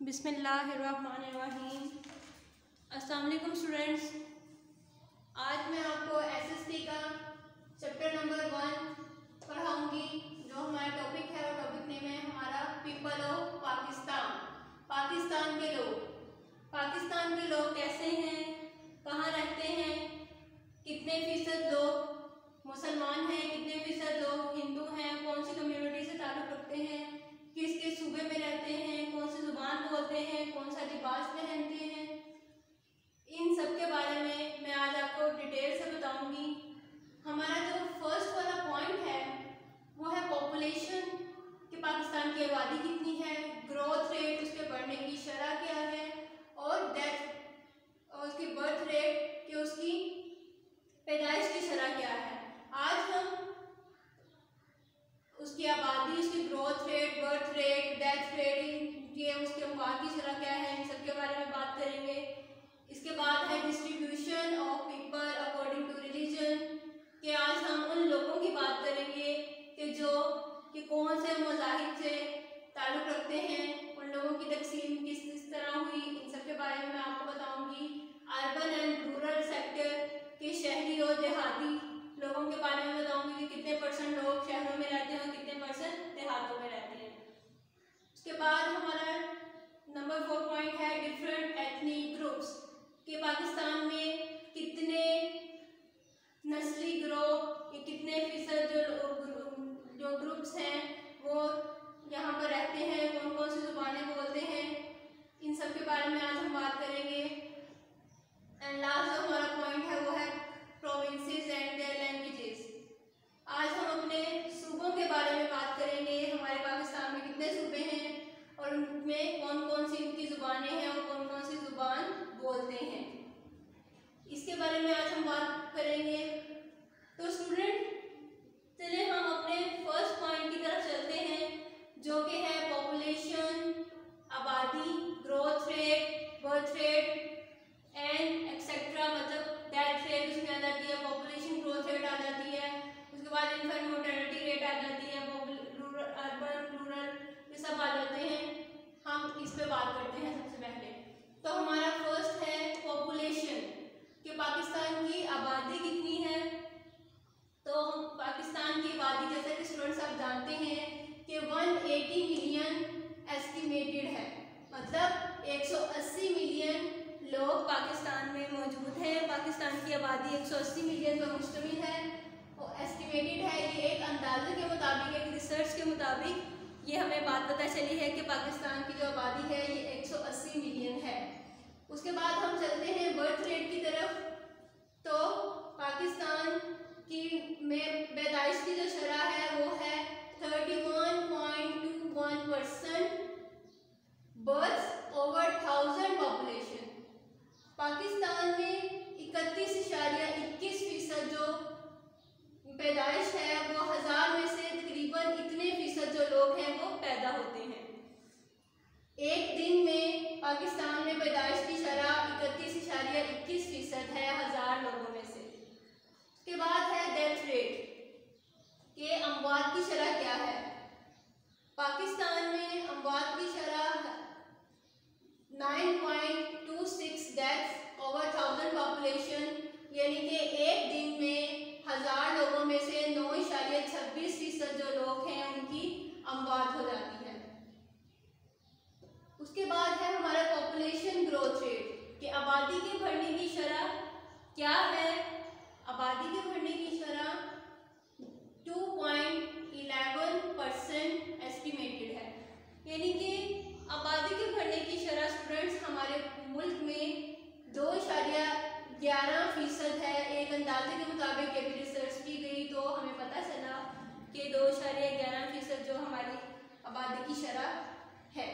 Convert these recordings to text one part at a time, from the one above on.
बिस्मिल्लाहिर्रहमानिर्रहीम। अस्सलाम वालेकुम स्टूडेंट्स। आज मैं आपको एसएसटी का चैप्टर नंबर 1 पढ़ाऊंगी। जो हमारा टॉपिक है वो टॉपिक नेम है हमारा पीपल ऑफ पाकिस्तान। पाकिस्तान के लोग। पाकिस्तान के लोग कैसे हैं, कहाँ रहते हैं, कितने फीसद लोग मुसलमान हैं, कितने फीसद लोग हिंदू हैं, कौन सी कम्युनिटी से ताल्लुक़ रखते हैं, किस किस सूबे में रहते हैं, कौन सी जुबान बोलते हैं, कौन सा लिबास पहनते हैं, इन सब के बारे में मैं आज आपको डिटेल से बताऊंगी। हमारा जो फर्स्ट वाला पॉइंट है वो है पॉपुलेशन कि पाकिस्तान की आबादी कितनी है, ग्रोथ रेट, उसके बढ़ने की शरह क्या है, और डेथ और उसकी बर्थ रेट कि उसकी पैदाइश की शरह क्या है। आज हम उसकी आबादी, उसकी growth rate, birth rate, death rate, ये उसके अमवात की शरह क्या है, इन सब के बारे में बात करेंगे। इसके बाद है distribution of people according to religion कि आज हम उन लोगों की बात करेंगे कि कौन से मज़ाहिब से ताल्लुक़ रखते हैं, उन लोगों की तकसीम किस तरह हुई, इन सब के बारे में मैं आपको बताऊंगी। अर्बन एंड रूरल सेक्टर के शहरी और देहाती लोगों के बारे में बताऊंगी कि कितने परसेंट लोग शहरों में रहते हैं और कितने परसेंट देहातों में रहते हैं। उसके बाद हमारा नंबर 4 पॉइंट है डिफरेंट एथनिक ग्रुप्स कि पाकिस्तान में कितने नस्ली ग्रोह, कितने फीसद जो ग्रुप्स हैं वो यहाँ पर रहते हैं, कौन कौन सी जुबानें बोलते हैं, इन सब के बारे में आज हम बात करेंगे। एंड लास्ट जो हमारा पॉइंट है वो है प्रोविंसेस एंड देयर लैंग्वेजेस। आज हम अपने सूबों के बारे में बात करेंगे। हमारे पाकिस्तान में कितने सूबे हैं और उनमें कौन कौन सी उनकी ज़ुबानें हैं और कौन कौन सी ज़ुबान बोलते हैं, इसके बारे में आज हम बात करेंगे। तो स्टूडेंट चलिए हम अपने फर्स्ट पॉइंट की तरफ चलते हैं जो कि है पॉपुलेशन, आबादी, growth rate, birth rate and etcetera, मतलब डेथ रेट उसमें आ जाती है, पॉपुलेशन ग्रोथ रेट आ जाती है, उसके बाद इन्फेंट मोर्टेलिटी रेट आ जाती है, अर्बन रूरल ये सब आ जाते हैं। हम इस पे बात करते हैं सबसे पहले। तो हमारा फर्स्ट है पॉपुलेशन कि पाकिस्तान की आबादी कितनी है। तो पाकिस्तान की आबादी जैसे कि स्टूडेंट्स आप जानते हैं कि 180 मिलियन एस्टिमेटेड है, मतलब 180 मिलियन लोग पाकिस्तान में मौजूद हैं। पाकिस्तान की आबादी 180 मिलियन पर मुश्तमिल है और एस्टिमेटेड है। ये एक अंदाजे के मुताबिक, एक रिसर्च के मुताबिक ये हमें बात पता चली है कि पाकिस्तान की जो आबादी है ये 180 मिलियन है। उसके बाद हम चलते हैं बर्थ रेट की तरफ। तो पाकिस्तान की में पैदाइश की जो शरह है वो है 31.21% बर्थ ओवर 1000 पॉपुलेशन। पाकिस्तान में 31.21% जो पैदाइश है वो 1000 में से तकरीबन इतने फीसद जो लोग हैं वो पैदा होते हैं। एक दिन में पाकिस्तान में पैदाइश की शरह 31.21% है 1000 लोगों में से। उसके बाद है डेथ रेट के अमवात की शरह क्या है। पाकिस्तान में अमवात की शरह 9.26 डेथ ओवर 1000 पॉपुलेशन, यानी कि एक दिन में 1000 लोगों में से 9.26% जो लोग हैं उनकी अमवात हो जाती है। उसके बाद है हमारा पॉपुलेशन ग्रोथ रेट कि आबादी के बढ़ने की शरह क्या है। आबादी के बढ़ने की शरह 2.11% एस्टिमेटेड है, यानी कि आबादी के बढ़ने की शरह स्टूडेंट्स हमारे मुल्क में 2.11% है। एक अंदाजे के मुताबिक ये भी रिसर्च की गई तो हमें पता चला कि 2.11% जो हमारी आबादी की शरह है,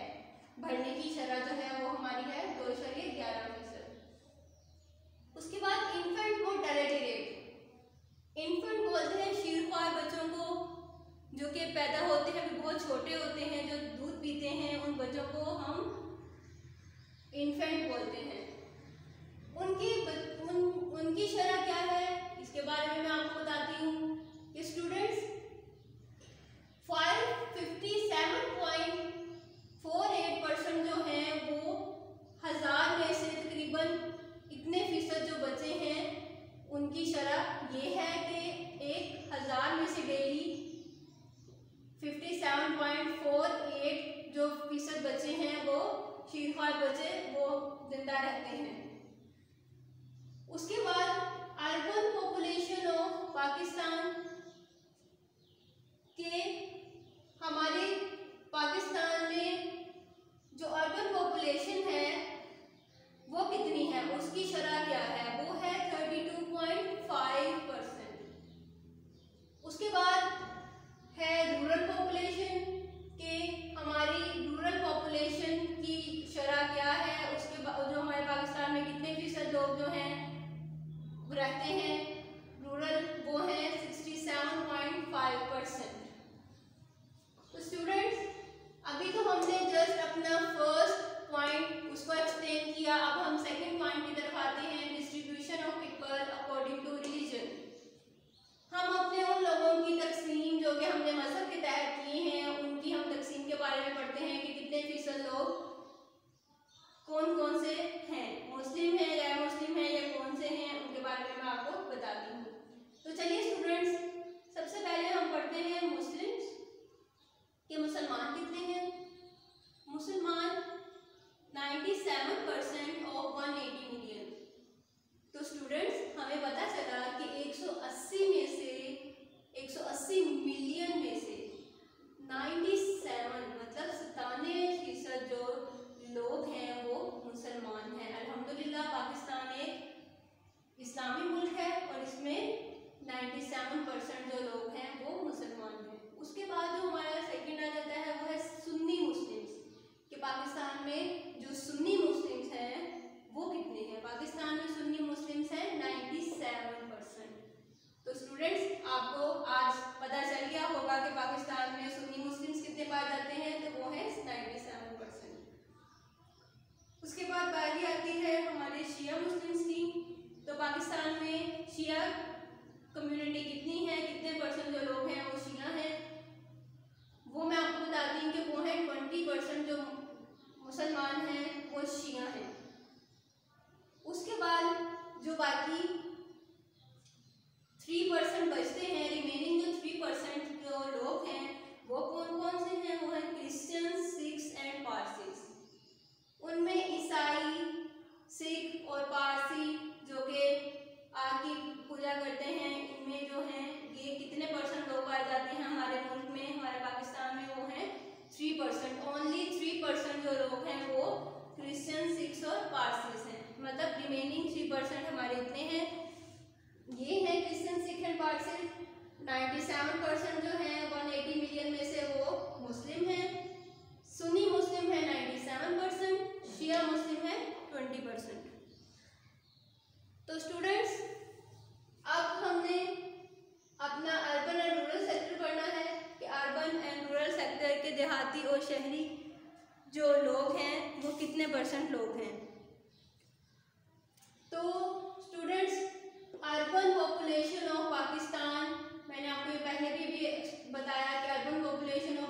बढ़ने की शरह जो है वो हमारी है 2.11%। उसके बाद इन्फेंट मोर्टेलिटी रेट। इन्फेंट बोलते हैं शीरख्वार बच्चों को जो कि पैदा होते हैं, बहुत छोटे होते हैं, जो दूध पीते हैं, उन बच्चों को हम इन्फेंट बोलते हैं। उनकी शरह क्या है इसके बारे में मैं आपको बताती हूँ कि स्टूडेंट्स 557.48% जो हैं बच्चे हैं वो शीरख्वार बच्चे वो जिंदा रहते हैं। उसके बाद अर्बन पॉपुलेशन ऑफ पाकिस्तान के हमारे पाकिस्तान में जो अर्बन पॉपुलेशन है वो कितनी है, उसकी शरह क्या है, वो है 32.5%। उसके बाद है रूरल पॉपुलेशन के हमारी रूरल पॉपुलेशन की शरह क्या है, उसके बाद जो हमारे पाकिस्तान में कितने फीसद लोग जो हैं रहते हैं रूरल, वो है 67.5%। तो स्टूडेंट्स अभी तो हमने जस्ट अपना फर्स्ट पॉइंट उसको एक्सप्लेन किया, अब हम सेकंड पॉइंट की तरफ आते हैं, distribution of people according to religion. हम अपने उन लोगों की तकसीम जो कि हमने मजहब के तहत किए हैं उनकी हम तकसीम के बारे में पढ़ते हैं कि कितने फीसद लोग कौन कौन से हैं, मुस्लिम हैं, गैर मुस्लिम हैं या कौन से हैं, उनके बारे में मैं आपको बताती हूँ। तो चलिए स्टूडेंट्स सबसे पहले हम पढ़ते हैं मुस्लिम्स के मुसलमान कितने हैं। मुसलमान 97% ऑफ 180 मिलियन। तो स्टूडेंट्स हमें पता चला कि 180 में से 180 मिलियन में से 97 मतलब 97% जो लोग हैं वो मुसलमान हैं। अल्हम्दुलिल्लाह पाकिस्तान एक इस्लामी मुल्क है और इसमें 97% जो लोग हैं वो मुसलमान हैं। उसके बाद जो हमारा सेकंड आ जाता है वो है सुन्नी मुस्लिम्स कि पाकिस्तान में जो सुन्नी मुस्लिम्स हैं वो कितने हैं। पाकिस्तान में सुन्नी मुस्लिम्स हैं 97%। तो स्टूडेंट्स आपको आज पता चल गया होगा कि पाकिस्तान में सुन्नी मुस्लिम्स कितने पाए जाते हैं, तो वो है 97%। उसके बाद बारी आती है हमारे शिया मुस्लिम्स की। तो पाकिस्तान में शिया कम्युनिटी कितनी है, कितने परसेंट जो लोग हैं वो शिया हैं, वो मैं आपको बताती हूँ कि वो है 20% जो मुसलमान हैं वो शिया हैं। उसके बाद जो बाकी 3% बचते हैं, रिमेनिंग जो 3% जो लोग हैं वो कौन कौन से हैं, वो है क्रिश्चियन, सिख्स एंड पारसीज। उनमें ईसाई, सिख और पारसी जो कि आग की पूजा करते हैं, इनमें जो हैं ये कितने परसेंट लोग पाए जाते हैं हमारे मुल्क में, हमारे पाकिस्तान में, वो हैं 3%। ओनली 3% जो लोग हैं वो क्रिश्चियन, सिख्स और पारसीज हैं। मतलब रिमेनिंग 3% हमारे इतने हैं, ये हैं क्रिश्चियन, सिख एंड पारसी। 97% जो हैं 180 मिलियन में से वो मुस्लिम हैं। सुन्नी मुस्लिम है 97%, शिया मुस्लिम है 20%। तो स्टूडेंट्स अब हमने अपना अर्बन एंड रूरल सेक्टर पढ़ना है कि अर्बन एंड रूरल सेक्टर के देहाती और शहरी जो लोग हैं वो कितने परसेंट लोग हैं। तो students urban population of Pakistan, मैंने आपको ये पहले भी बताया कि अर्बन पॉपुलेशन ऑफ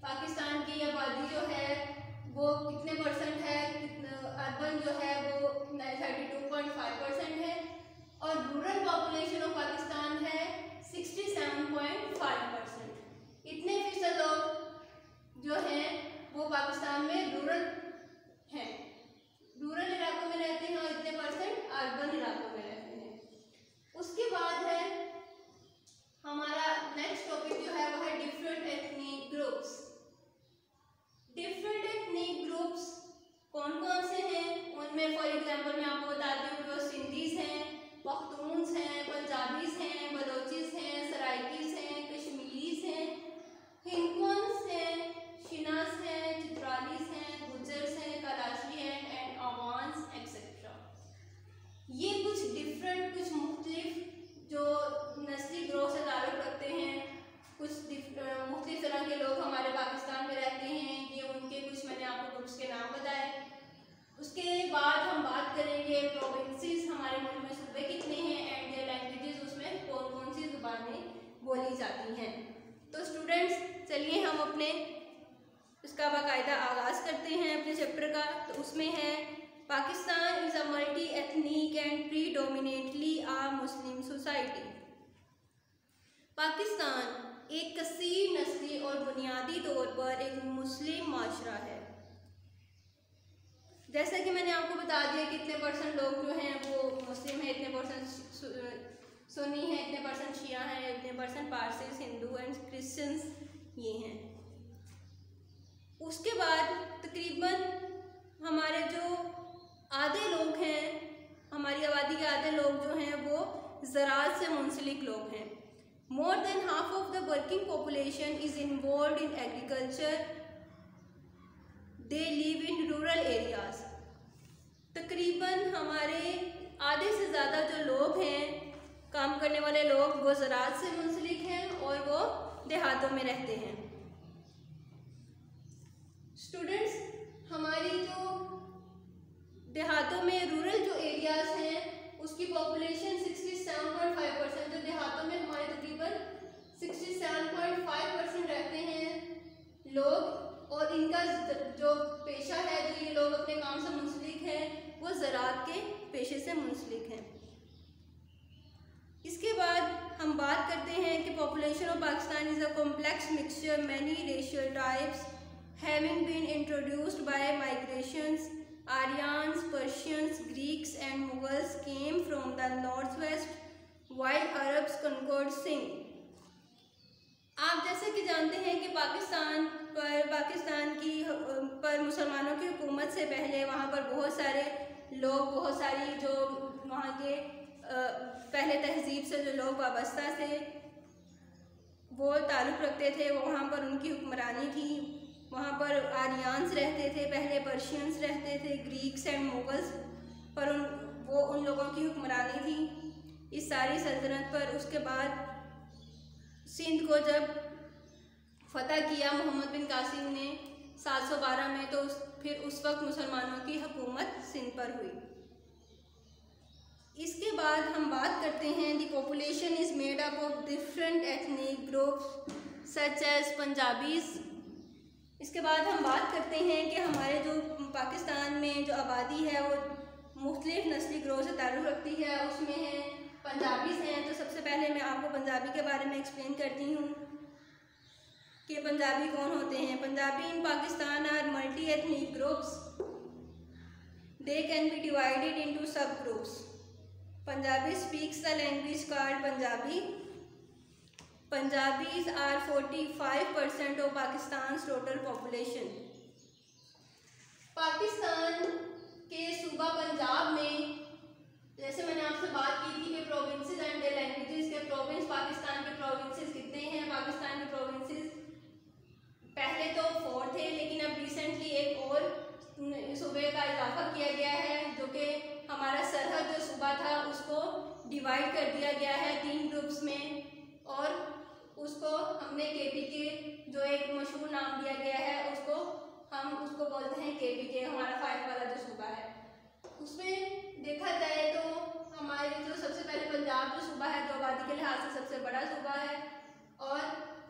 पाकिस्तान की आबादी जो है वो कितने परसेंट है, अर्बन जो है वो 32.5% है और रूरल पॉपुलेशन ऑफ पाकिस्तान है 67.5%। इतने फीसद लोग जो हैं वो पाकिस्तान में रूरल हैं, रूरल इलाकों में रहते हैं और इतने परसेंट अर्बन इलाकों में रहते हैं। उसके बाद है हमारा नेक्स्ट टॉपिक जो है वो है different ethnic groups. Different ethnic groups कौन कौन से हैं, उनमें फॉर एग्जांपल मैं आपको बताती हूँ कि सिंधीज हैं, पख्तून्स हैं, पंजाबीज हैं, बलोचिस हैं, सराइकीस हैं, कश्मीरीज हैं, हिंदुअंस हैं, शिनास हैं, चित्रालीस हैं, गुजर्स हैं, कलाशी हैं एंड अवान्स एक्सेट्रा। ये कुछ डिफरेंट, कुछ मुख्तलिफ जो नस्ली ग्रोह से ताल्लुक़ रखते हैं, कुछ मुख्तलिफ तरह के लोग हमारे पाकिस्तान में रहते हैं। ये उनके कुछ मैंने आपको ग्रुप्स के नाम बताए। उसके बाद हम बात करेंगे प्रोविंसेस, हमारे मुल्क में सूबे कितने हैं एंड देयर लैंग्वेजेस, उसमें कौन कौन सी ज़ुबानें बोली जाती हैं। तो स्टूडेंट्स चलिए हम अपने इसका बाकायदा आगाज़ करते हैं अपने चैप्टर का। तो उसमें है Pakistan is a multi ethnic and predominantly a Muslim society. Pakistan एक कसीर नस्ली और बुनियादी तौर पर एक मुस्लिम माशरा है। जैसा कि मैंने आपको बता दिया कि इतने परसेंट लोग जो हैं वो मुस्लिम हैं, इतने परसेंट सुन्नी हैं, इतने परसेंट शिया हैं, इतने percent Parsis, Hindu and Christians ये हैं। उसके बाद तकरीबन हमारे जो आधे लोग हैं, हमारी आबादी के आधे लोग जो हैं वो ज़राअत से मुंसलिक लोग हैं। More than half of the working population is involve in agriculture, they live in rural areas. तकरीबन हमारे आधे से ज़्यादा जो लोग हैं, काम करने वाले लोग, वो ज़राअत से मुंसलिक हैं और वो देहातों में रहते हैं। स्टूडेंट्स, हमारी जो देहातों में रूरल जो एरियाज़ हैं उसकी पॉपुलेशन 67.5%, जो देहातों में हमारे तकरीबन 67.5% रहते हैं लोग, और इनका जो पेशा है, जो ये लोग अपने काम से मुंसलिक हैं, वो ज़राअत के पेशे से मुंसलिक हैं। इसके बाद हम बात करते हैं कि population of Pakistan is a complex mixture many racial types having been introduced by migrations. Aryans, Persians, Greeks and Mughals came from the northwest while Arabs conquered Sindh. आप जैसे कि जानते हैं कि पाकिस्तान की पर मुसलमानों की हुकूमत से पहले वहाँ पर बहुत सारे लोग, बहुत सारी जो वहाँ के पहले तहजीब से जो लोग वाबस्ता थे वो ताल्लुक़ रखते थे, वहाँ पर उनकी हुक्मरानी थी। वहाँ पर आर्यंस रहते थे, पहले पर्शियंस रहते थे, ग्रीक्स एंड मुगल्स पर उन लोगों की हुक्मरानी थी इस सारी सल्तनत पर। उसके बाद सिंध को जब फतह किया मोहम्मद बिन कासिम ने 712 में, तो फिर उस वक्त मुसलमानों की हुकूमत सिंध पर हुई। इसके बाद हम बात करते हैं the population is made up of different ethnic groups such as Punjabis. इसके बाद हम बात करते हैं कि हमारे जो पाकिस्तान में जो आबादी है वो मुख्तलिफ नस्ली ग्रोह से ताल्लुक़ रखती है। उसमें हैं पंजाबीज़ हैं। तो सबसे पहले मैं आपको पंजाबी के बारे में एक्सप्लेन करती हूँ कि पंजाबी कौन होते हैं। Punjabi in Pakistan are multi ethnic groups, they can be divided into sub groups. Punjabi speaks the language called Punjabi. Punjabis are 45% of Pakistan's total population. Pakistan के सूबा पंजाब में, जैसे मैंने आपसे बात की थी कि प्रोविंसेस एंड लैंग्वेजेस के प्रोविंस, पाकिस्तान के प्रोविंसेस कितने हैं? पाकिस्तान के प्रोविंसेस पहले तो 4 थे, लेकिन अब रिसेंटली एक और सूबे का इजाफा किया गया है, जो कि हमारा सरहद जो सूबा था उसको डिवाइड कर दिया गया है 3 ग्रुप्स में, और उसको हमने KPK जो एक मशहूर नाम दिया गया है हम उसको बोलते हैं KPK, हमारा 5 वाला जो सूबा है। उसमें देखा जाए तो हमारे जो सबसे पहले पंजाब जो सूबा है, जो आबादी के लिहाज से सबसे बड़ा सूबा है, और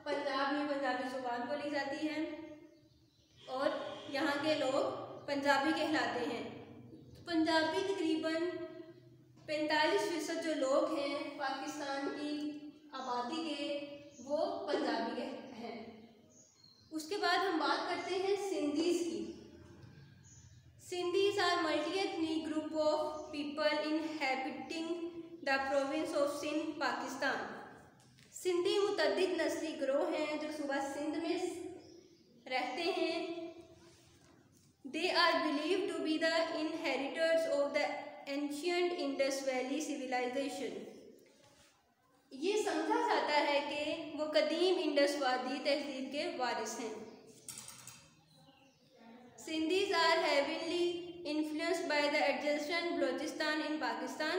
पंजाब में पंजाबी ज़ुबान बोली जाती है और यहाँ के लोग पंजाबी कहलाते हैं। पंजाबी तकरीबन 45% जो लोग हैं पाकिस्तान की आबादी के, वो पंजाबी हैं। उसके बाद हम बात करते हैं सिंधीज़ की। Sindhis are multi ethnic group of people inhabiting the province of Sindh, Pakistan. Sindhi मुतअद्दिद नस्ली ग्रोह हैं जो सूबा सिंध में रहते हैं। They are believe to be the inheritors of the ancient Indus valley civilization. ये समझा जाता है कि वो कदीम इंडस वादी तहजीब के वारिस हैं। Sindhis are heavily influenced by the adjacent Balochistan in Pakistan.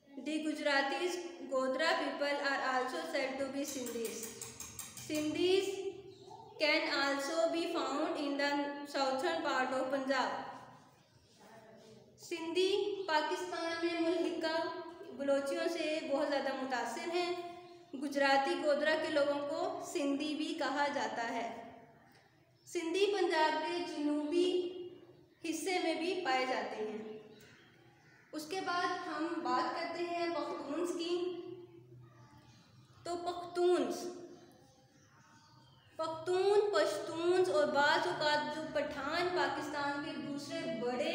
The Gujaratis Godhra people are also said to be Sindhis. Sindhis can also be found in the southern part of Punjab. Sindhi Pakistan में मुल्हिका बलोचियों से बहुत ज़्यादा मुतासिर हैं। गुजराती गोधरा के लोगों को सिंधी भी कहा जाता है। सिंधी पंजाब के जनूबी हिस्से में भी पाए जाते हैं। उसके बाद हम बात करते हैं पख्तून्स की। तो पख्तून्स पख्तून, पश्तून और बाज़ औक़ात जो पठान पाकिस्तान के दूसरे बड़े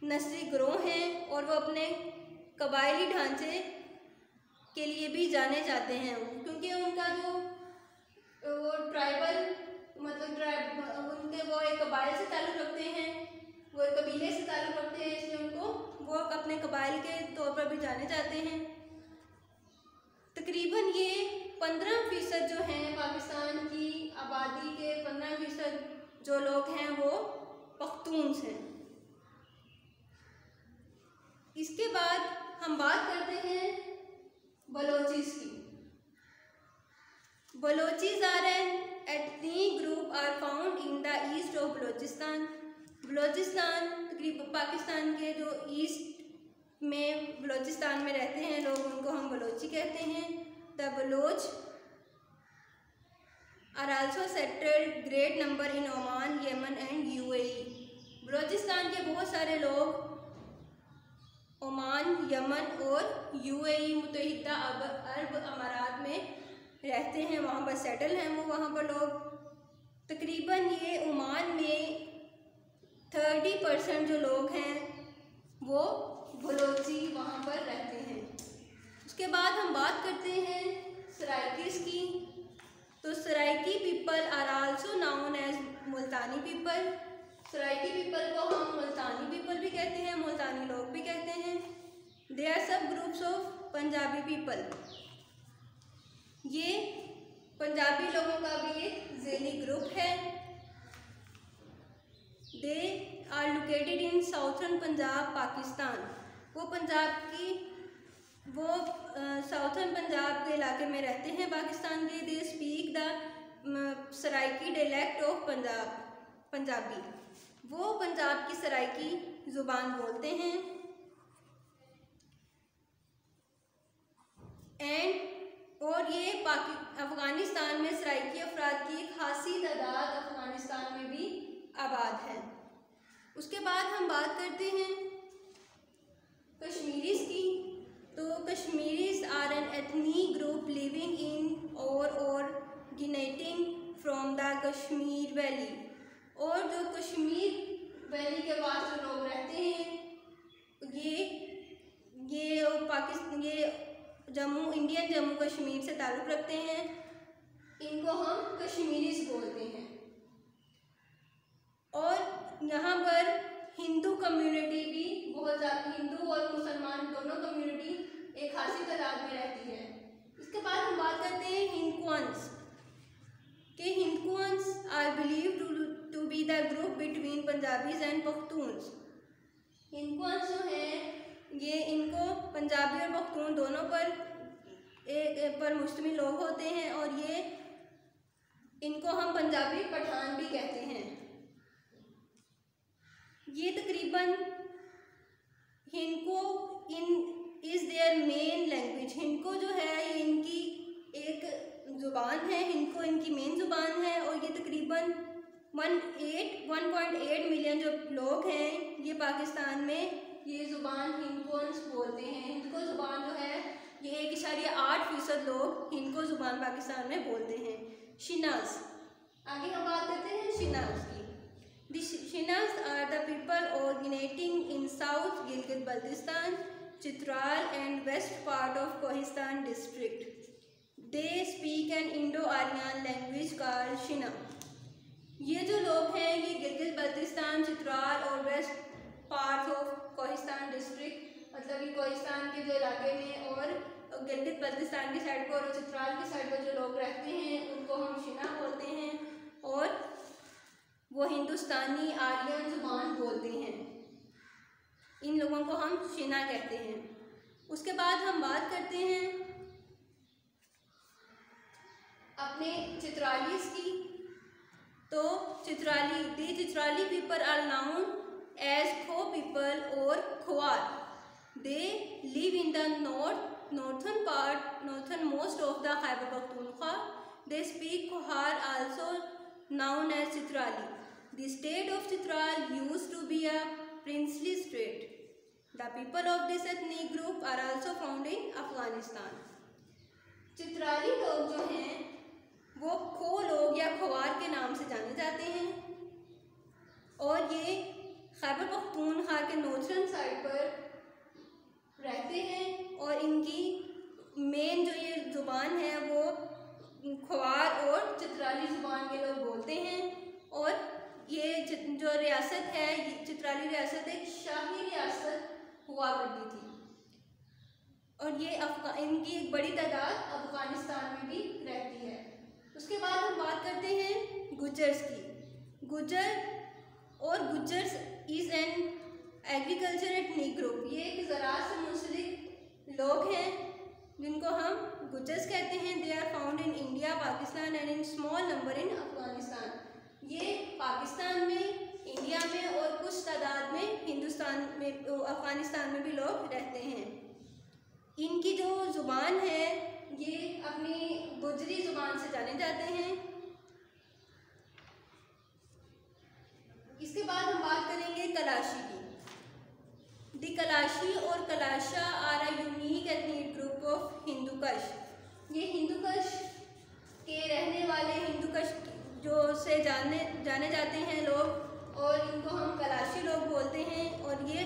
नस्ली गिरोह हैं और वो अपने कबायली ढांचे के लिए भी जाने जाते हैं, क्योंकि उनका जो वो ट्राइबल मतलब उनके वो एक कबाइल से ताल्लुक़ रखते हैं, वो एक कबीले से ताल्लुक़ रखते हैं, इसलिए उनको वो अपने कबाइल के तौर पर भी जाने जाते हैं। तकरीबन ये 15% जो हैं पाकिस्तान की आबादी के 15% जो लोग हैं वो पख्तून हैं। इसके बाद हम बात करते हैं बलोचिस की। Balochis are an ethnic group are found in the east of Balochistan. Balochistan तकरीबन पाकिस्तान के जो ईस्ट में बलोचिस्तान में रहते हैं लोग, उनको हम बलोची कहते हैं। The Baloch are also settled great number in Oman, Yemen and UAE. Balochistan के बहुत सारे लोग ओमान, यमन और यूएई मुत्तहिदा अरब अमारात में रहते हैं, वहाँ पर सेटल हैं वो वहाँ पर लोग। तकरीबन ये ओमान में 30% जो लोग हैं वो बलोची वहाँ पर रहते हैं। उसके बाद हम बात करते हैं सराइकीस की। तो Saraiki people are also known as Multani people. Saraiki people को हम मुल्तानी पीपल भी कहते हैं, मुल्तानी लोग भी कहते हैं। They are sub groups of Punjabi people. ये पंजाबी लोगों का भी एक ज़ेली ग्रुप है। They are located in southern Punjab Pakistan. वो पंजाब की साउथर्न पंजाब के इलाके में रहते हैं पाकिस्तान के। They speak the Saraiki dialect of Punjabi. वो पंजाब की सराइकी ज़ुबान बोलते हैं। और ये अफ़गानिस्तान में सराइकी अफराद की खासी तादाद अफ़गानिस्तान में भी आबाद है। उसके बाद हम बात करते हैं कश्मीरीज़ की। तो Kashmiris are an ethnic group living in originating from the Kashmir valley. और जो कश्मीर वैली के पास जो लोग रहते हैं ये इंडियन जम्मू कश्मीर से ताल्लुक़ रखते हैं। इनको हम कश्मीरीज़ बोलते हैं। और यहाँ पर हिंदू कम्युनिटी भी बहुत ज़्यादा, हिंदू और मुसलमान दोनों कम्युनिटी एक खासी तादाद में रहती है। इसके बाद हम बात करते हैं हिंदुआंस के। Hinduans are believed to be the group between Punjabis and Pakhtuns. Hinduans जो हैं ये इनको पंजाबी और पख्तून दोनों पर मुश्तमिल लोग होते हैं, और ये इनको हम पंजाबी पठान भी कहते हैं। ये तकरीबन हिनको इज़ देयर मेन लैंग्वेज। हिनको जो है ये इनकी एक ज़ुबान है, हिनको इनकी मेन ज़ुबान है। और ये तकरीबन 1.8 मिलियन जो लोग हैं ये पाकिस्तान में ये ज़ुबान हिंदुआंस बोलते हैं। हिंदको ज़ुबान जो है ये 1.8% लोग हिंदको ज़ुबान पाकिस्तान में बोलते हैं। शिनाज़, आगे हम बात करते हैं शिनाज़ की। The Shinas are the people originating in South Gilgit-Baltistan, Chitral and west part of Kohistan district. They speak an Indo-Aryan language called Shina. ये जो लोग हैं ये गिलगित बल्तिस्तान, चित्राल और west part of Kohistan district, मतलब ये कोहिस्तान के जो इलाके में और गिलगित बल्तिस्तान की साइड पर और चित्राल की साइड पर जो लोग रहते हैं उनको हम शिना बोलते हैं। और वो हिंदुस्तानी आर्यन ज़ुबान बोलते हैं। इन लोगों को हम शिना कहते हैं। उसके बाद हम बात करते हैं अपने चित्रालीस की। तो Chitrali people are known as Kho people और Khowar. They live in the northern most of the Khyber Pakhtunkhwa. They speak Khohar, also known as Chitrali. The state of Chitral used to be a princely state. The people of this ethnic group are also found in Afghanistan. Chitrali लोग जो हैं वो खो लोग या खवार के नाम से जाने जाते हैं और ये खैबर पख्तूनख्वा के नॉर्थर्न साइड पर रहते हैं और इनकी मेन जो ये ज़ुबान है वो खवार और चित्राली ज़ुबान के लोग बोलते हैं। और ये जो रियासत है, चित्राली रियासत एक शाही रियासत हुआ करती थी और ये इनकी एक बड़ी तादाद अफ़गानिस्तान में भी रहती है। उसके बाद हम बात करते हैं गुजर्स की। Gujjars is an agriculture ethnic group. ये एक ज़राअत से मुंसलिक लोग हैं जिनको हम गुजर्स कहते हैं। They are found in India, Pakistan and in small number in Afghanistan. ये पाकिस्तान में, इंडिया में और कुछ तादाद में हिंदुस्तान में, अफ़गानिस्तान में भी लोग रहते हैं। इनकी जो ज़ुबान है ये अपनी गुजरी ज़ुबान से जाने जाते हैं। इसके बाद हम बात करेंगे कलाशी की। द कलाशी और Kalasha are a unique ethnic group of Hindu Kush. ये हिंदुकश के रहने वाले, हिंदुकश जो से जाने जाते हैं लोग और इनको हम कलाशी लोग बोलते हैं। और ये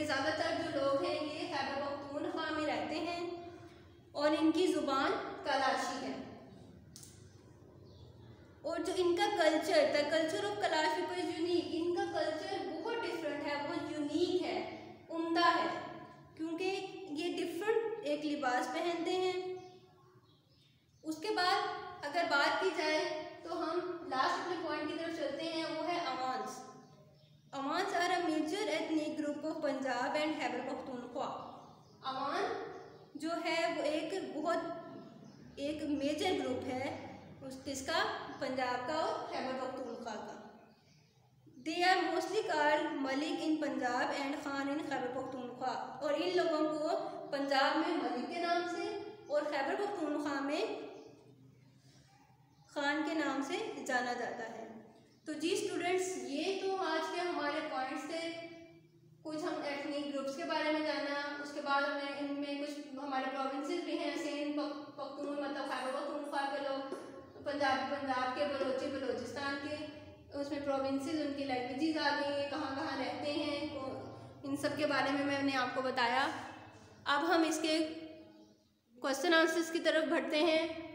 ज़्यादातर जो लोग हैं ये खैबर पख्तूनख्वा में रहते हैं और इनकी ज़ुबान कलाशी है। और जो इनका culture, the culture of Kalash people is unique. इनका कल्चर बहुत डिफरेंट है, बहुत यूनिक है, उम्दा है, क्योंकि ये डिफरेंट एक लिबास पहनते हैं। उसके बाद अगर बात की जाए तो हम लास्ट अपने पॉइंट की तरफ चलते हैं, वो है Awans. Awans are a major ethnic group of Punjab and Khyber Pakhtunkhwa. Awan जो है वो एक मेजर ग्रुप है किसका, पंजाब का और खैबर पख्तूनख्वा का। They are mostly called Malik in Punjab and Khan in Khyber Pakhtunkhwa. और इन लोगों को पंजाब में मलिक के नाम से और खैबर पख्तूनख्वा में खान के नाम से जाना जाता है। तो जी स्टूडेंट्स, ये तो आज के हमारे पॉइंट्स थे। कुछ हम एथनिक ग्रुप्स के बारे में जाना, उसके बाद हमने इनमें कुछ हमारे प्रोविंसेस भी हैं, सिंध, पख्तून मतलब खैबर पख्तूनख्वा के लोग, पंजाब के, बलोचिस्तान के, उसमें प्रोविंसेस, उनकी लैंग्वेजेस आ गई हैं, कहाँ कहाँ रहते हैं, इन सब के बारे में मैंने आपको बताया। अब हम इसके क्वेश्चन आंसर्स की तरफ बढ़ते हैं।